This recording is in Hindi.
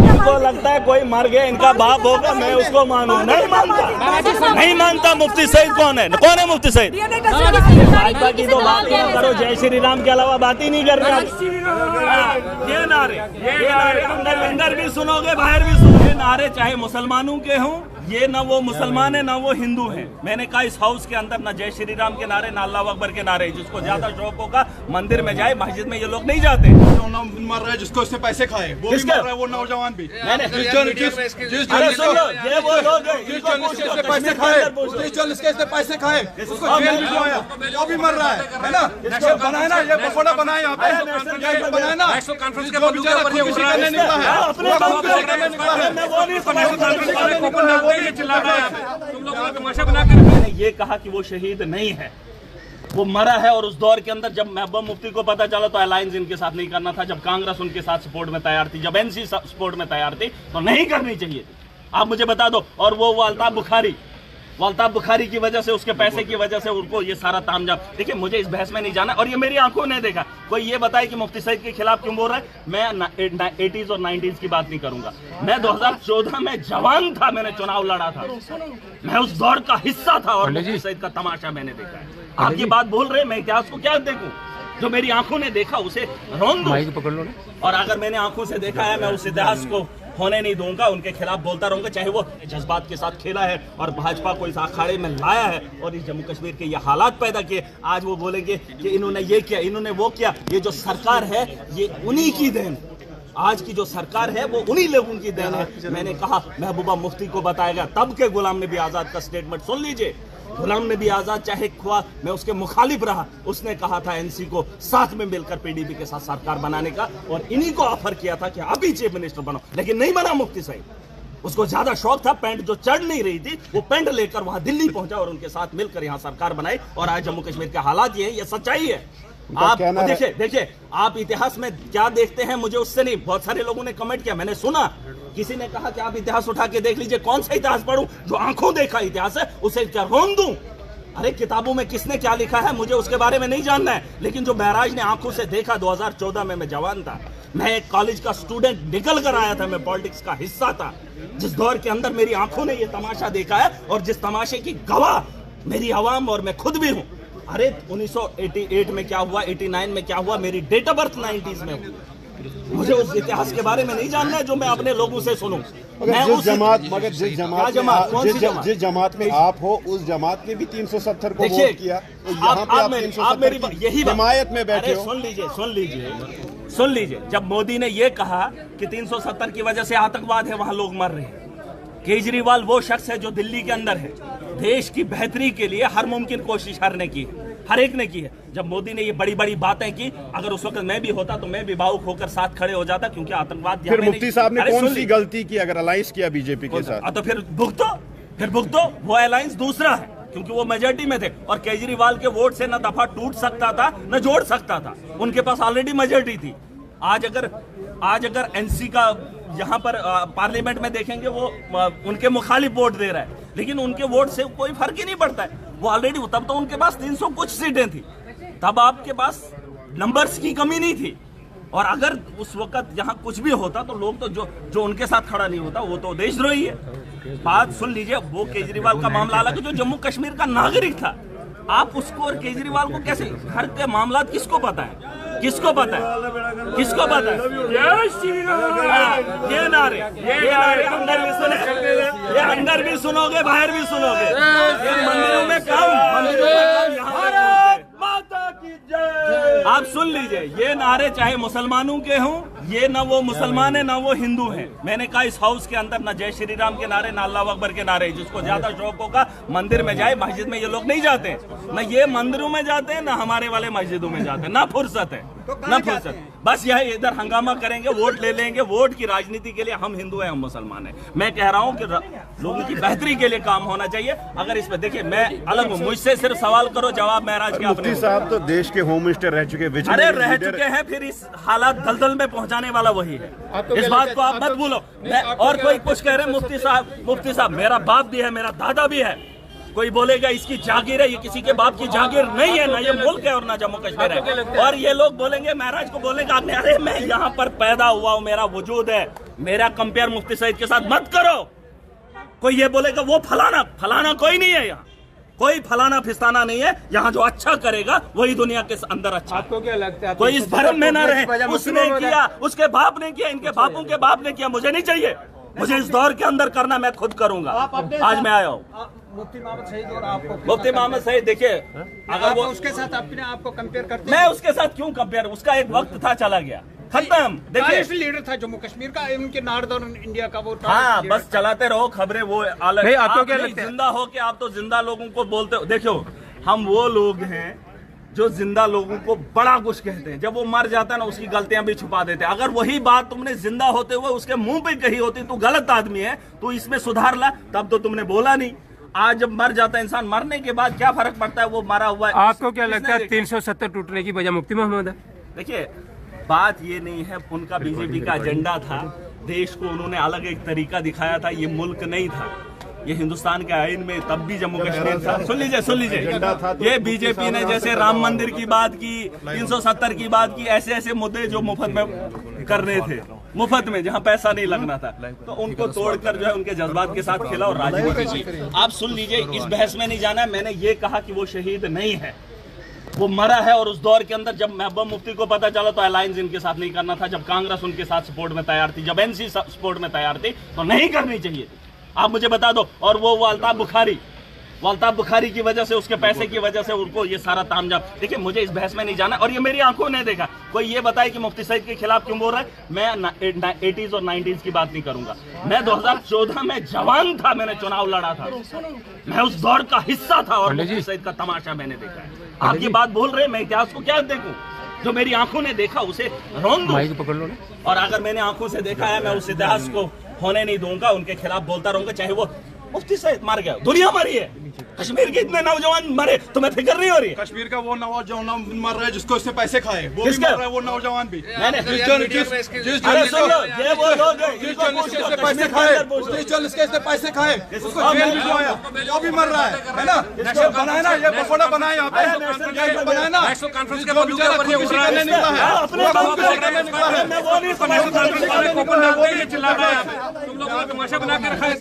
इनको लगता है कोई मर गया इनका बाप होगा, मैं उसको मानूं, नहीं मानता, नहीं मानता। मुफ्ती सईद कौन है मुफ्ती सईद? भाजपा की तो बात ही करो, जय श्री राम के अलावा बात ही नहीं कर रहे। ये नारे अंदर भी सुनोगे बाहर भी सुनोगे नारे, चाहे मुसलमानों के हों, ये ना वो मुसलमान है ना वो हिंदू है। मैंने कहा इस हाउस के अंदर ना जय श्री राम के नारे ना अल्लाह अकबर के नारे। जिसको ज्यादा शौक होगा मंदिर में जाए, मस्जिद में ये लोग नहीं जाते। मर रहा है जिसको उससे पैसे खाए वो भी मर रहा है, वो नौजवान भी। जिस पैसे खाए उसको जेल भी जाया, वो भी मर रहा है ना। बनाए ना ये पकौड़ा बनाए यहाँ पे बनाए ना, कॉन्फ्रेंस के मैंने ये कहा कि वो शहीद नहीं है, वो मरा है। और उस दौर के अंदर जब महबूबा मुफ्ती को पता चला तो अलायंस इनके साथ नहीं करना था। जब कांग्रेस उनके साथ सपोर्ट में तैयार थी, जब एनसी सपोर्ट में तैयार थी, तो नहीं करनी चाहिए थी। आप मुझे बता दो। और वो अल्ताफ बुखारी की वजह से, उसके पैसे की वजह से उनको ये सारा तामझाम। देखिए मुझे इस बहस में नहीं जाना, और ये मेरी आंखों ने देखा। कोई ये बताए कि मुफ्ती सईद के खिलाफ क्यों बोल रहा है। मैं 80s और 90s की बात नहीं करूंगा। मैं 2014 में जवान था, मैंने चुनाव लड़ा था, मैं उस दौर का हिस्सा था, और मुफ्ती सईद का तमाशा मैंने देखा है। आप ये बात बोल रहे हैं, मैं इतिहास को क्या देखूं? जो मेरी आंखों ने देखा उसे रोन दूं। और अगर मैंने आंखों से देखा है, मैं उस इतिहास को होने नहीं दूंगा, उनके खिलाफ बोलता रहूंगा, चाहे वो जज्बात के साथ खेला है और भाजपा को इस अखाड़े में लाया है और इस जम्मू कश्मीर के ये हालात पैदा किए। आज वो बोलेंगे कि इन्होंने ये किया, इन्होंने वो किया। ये जो सरकार है ये उन्हीं की देन, आज की जो सरकार है वो उन्हीं लोगों की देन है। मैंने कहा महबूबा मुफ्ती को बताएगा, तब के गुलाम नबी आजाद का स्टेटमेंट सुन लीजिए। गुलाम नबी आजाद चाहे ख्वा मैं उसके मुखालिफ रहा, उसने कहा था एनसी को साथ में मिलकर पीडीपी के साथ सरकार बनाने का, और इन्हीं को ऑफर किया था कि आप ही चीफ मिनिस्टर बनो, लेकिन नहीं बना मुफ्ती सईद। उसको ज्यादा शौक था, पैंट जो चढ़ नहीं रही थी वो पैंट लेकर वहां दिल्ली पहुंचा और उनके साथ मिलकर यहां सरकार बनाई। और आज जम्मू कश्मीर के हालात ये हैं, ये सच्चाई है। आप देखिए आप इतिहास में क्या देखते हैं, मुझे उससे नहीं। बहुत सारे लोगों ने कमेंट किया, मैंने सुना, किसी ने कहा कि आप इतिहास उठा के देख लीजिए। कौन सा इतिहास पढ़ूं? जो आंखों देखा इतिहास है उसे क्या रोन दूं? अरे किताबों में किसने क्या लिखा है मुझे उसके बारे में नहीं जानना है, लेकिन जो महराज ने आंखों से देखा 2014 में, मैं जवान था, मैं एक कॉलेज का स्टूडेंट निकल कर आया था, मैं पॉलिटिक्स का हिस्सा था, जिस दौर के अंदर मेरी आंखों ने ये तमाशा देखा है, और जिस तमाशे की गवाह मेरी आवाम और मैं खुद भी हूं। अरे 1988 में क्या हुआ, 89 में क्या हुआ, मेरी डेट ऑफ बर्थ 90s में हुई। मुझे उस इतिहास के बारे में नहीं जानना है जो मैं अपने लोगों से सुनूं। जिस जमात में आप हो, उस जमात ने भी 370 को वोट किया, तो यहाँ पे आप 370 यही जमायत में बैठे हो। सुन लीजिए, जब मोदी ने ये कहा कि 370 की वजह से आतंकवाद है, वहां लोग मर रहे हैं। केजरीवाल वो शख्स है जो दिल्ली के अंदर है, देश की बेहतरी के लिए हर मुमकिन कोशिश हर एक ने की है। जब मोदी ने ये बड़ी बड़ी बातें की, अगर उस वक्त मैं भी होता तो मैं भी भावुक होकर साथ खड़े हो जाता, क्योंकि आतंकवाद। फिर मुफ्ती साहब ने कौन सी गलती की अगर अलायंस किया बीजेपी के साथ? तो फिर भुगतो। वो अलायंस दूसरा है, क्योंकि वो मेजॉरिटी में थे, और केजरीवाल के वोट से न दफा टूट सकता था न जोड़ सकता था, उनके पास ऑलरेडी मेजॉरिटी थी। आज अगर एनसी का यहाँ पर पार्लियामेंट में देखेंगे, वो उनके मुखालिफ वोट दे रहा है, लेकिन उनके वोट से कोई फर्क ही नहीं पड़ता है। वो ऑलरेडी, तब तो उनके पास 300 कुछ सीटें थी, तब आपके पास नंबर्स की कमी नहीं थी। और अगर उस वक्त यहाँ कुछ भी होता तो लोग तो जो उनके साथ खड़ा नहीं होता वो तो देशद्रोही है। बात सुन लीजिए, वो केजरीवाल का मामला अलग है, जो जम्मू कश्मीर का नागरिक था। आप उसको और केजरीवाल को कैसे, घर के मामला किसको पता है? ये नारे अंदर भी सुनोगे बाहर भी सुनोगे। मंदिरों में काम आप सुन लीजिए, ये नारे चाहे मुसलमानों के हों, ये ना वो मुसलमान है ना वो हिंदू है। मैंने कहा इस हाउस के अंदर ना जय श्री राम के नारे ना अल्लाह अकबर के नारे। जिसको ज्यादा शौक होगा मंदिर में जाए, मस्जिद में ये लोग नहीं जाते, ना ये मंदिरों में जाते हैं ना हमारे वाले मस्जिदों में जाते हैं, ना फुर्सत है ना फुर्सत। बस यह इधर हंगामा करेंगे, वोट ले लेंगे। वोट की राजनीति के लिए हम हिंदू हैं, हम मुसलमान हैं। मैं कह रहा हूं कि लोगों की बेहतरी के लिए काम होना चाहिए। अगर इस पर देखिए, मैं अलग हूं, मुझसे सिर्फ सवाल करो, जवाब महराज के। मुफ्ती साहब तो देश के होम मिनिस्टर रह चुके, अरे रह चुके हैं, फिर इस हालात दलदल में पहुंचाने वाला वही है। इस बात को आप मत भूलो। और कोई कुछ कह रहे हैं मुफ्ती साहब, मेरा बाप भी है, मेरा दादा भी है, कोई बोलेगा इसकी जागीर है, ये किसी के बाप की जागीर नहीं है, ना ये मुल्क है और ना जम्मू कश्मीर है। और ये लोग बोलेंगे, महाराज को बोलेगा आपने, अरे मैं यहाँ पर पैदा हुआ हूँ, मेरा वजूद है, मेरा कंपेयर मुफ्ती सईद के साथ मत करो। कोई ये बोलेगा वो फलाना फलाना, कोई नहीं है यहाँ, कोई फलाना फिस्ताना नहीं है यहाँ। जो अच्छा करेगा वही दुनिया के अंदर अच्छा। आपको क्या लगता है? कोई इस भरम में ना रहे, उसने किया, उसके बाप ने किया, इनके बापों के बाप ने किया, मुझे नहीं चाहिए। मुझे इस दौर के अंदर करना मैं खुद करूंगा। आज मैं आया हूँ मुफ्ती मोहम्मद सईद और आपको, मुफ्ती मोहम्मद सईद, देखिए अगर वो उसके साथ अपने आप को कंपेयर करते मैं उसके साथ क्यों कंपेयर, उसका एक वक्त था चला गया, खत्म। देखिए लीडर था जम्मू कश्मीर का, उनके नॉर्दर्न इंडिया का वो हाँ, बस चलाते रहो खबरें, वो अलग। नहीं, आपको आप क्या नहीं लगता है? जिंदा हो के आप तो जिंदा लोगों को बोलते हो। देखो हम वो लोग हैं जो जिंदा लोगों को बड़ा कुछ कहते हैं, जब वो मर जाता है ना उसकी गलतियां भी छुपा देते हैं। अगर वही बात तुमने जिंदा होते हुए उसके मुंह पे कही होती, तू गलत आदमी है, तू इसमें सुधार ला, तब तो तुमने बोला नहीं। आज जब मर जाता है इंसान, मरने के बाद क्या फर्क पड़ता है, वो मरा हुआ है। आपको क्या लगता है 370 टूटने की वजह मुफ्ती मोहम्मद है? देखिए बात ये नहीं है, उनका बीजेपी का एजेंडा था, देश को उन्होंने अलग एक तरीका दिखाया था, ये मुल्क नहीं था, ये हिंदुस्तान के आईन में तब भी जम्मू कश्मीर था। सुन लीजिए, ये बीजेपी ने जैसे राम मंदिर की बात की, 370 की बात की, ऐसे ऐसे मुद्दे जो मुफ्त में करने थे, मुफ्त में जहां पैसा नहीं लगना था, तो उनको तोड़कर जो है उनके जज्बात के साथ खेला और राजनीति की। आप सुन लीजिए, इस बहस में नहीं जाना है। मैंने ये कहा कि वो शहीद नहीं है, वो मरा है। और उस दौर के अंदर जब महबूब मुफ्ती को पता चला तो अलायंस इनके साथ नहीं करना था, जब कांग्रेस उनके साथ सपोर्ट में तैयार थी, जब एनसी सपोर्ट में तैयार थी, तो नहीं करनी चाहिए थी। आप मुझे बता दो। और वो अल्ताफ बुखारी की वजह से, उसके पैसे की वजह से उनको ये सारा तामझाम। देखिए मुझे इस बहस में नहीं जाना, और ये मेरी आंखों ने देखा। कोई ये बताए कि मुफ्ती सईद के खिलाफ क्यों बोल रहा है। मैं 80s और 90s की बात नहीं करूंगा। मैं 2014 में जवान था, मैंने चुनाव लड़ा था, मैं उस दौर का हिस्सा था, और मुफ्ती सईद का तमाशा मैंने देखा है। आप ये बात बोल रहे हैं, मैं इतिहास को क्या देखूं? जो मेरी आंखों ने देखा उसे रोन दूं। पकड़ लो ना। और अगर मैंने आंखों से देखा है, मैं उस इतिहास को होने नहीं दूंगा, उनके खिलाफ बोलता रहूंगा, चाहे वो मुफ्ती सईद मर गया, दुनिया मरी है, कश्मीर के इतने नौजवान मरे, तुम्हें फिक्र नहीं हो रही है? कश्मीर का वो नौजवान मर रहा है जिसको इससे पैसे खाए, वो भी किसका? मर रहा है, वो नौजवान भी। मैंने अरे सुन लो, ये वो लोग हैं जिसको इससे पैसे खाए, इससे पैसे खाए, उसको जेल भिजवाया, वो भी मर रहा है ना? इसको बनाए ना, ये पकौड़ा बनाए यहाँ पे, बनाए ना, जो बेचारा खुदकुशी करने निकला है, अपने काम करने निकला है, मैं वो नहीं समझ वो भी चिल्ला रहा है।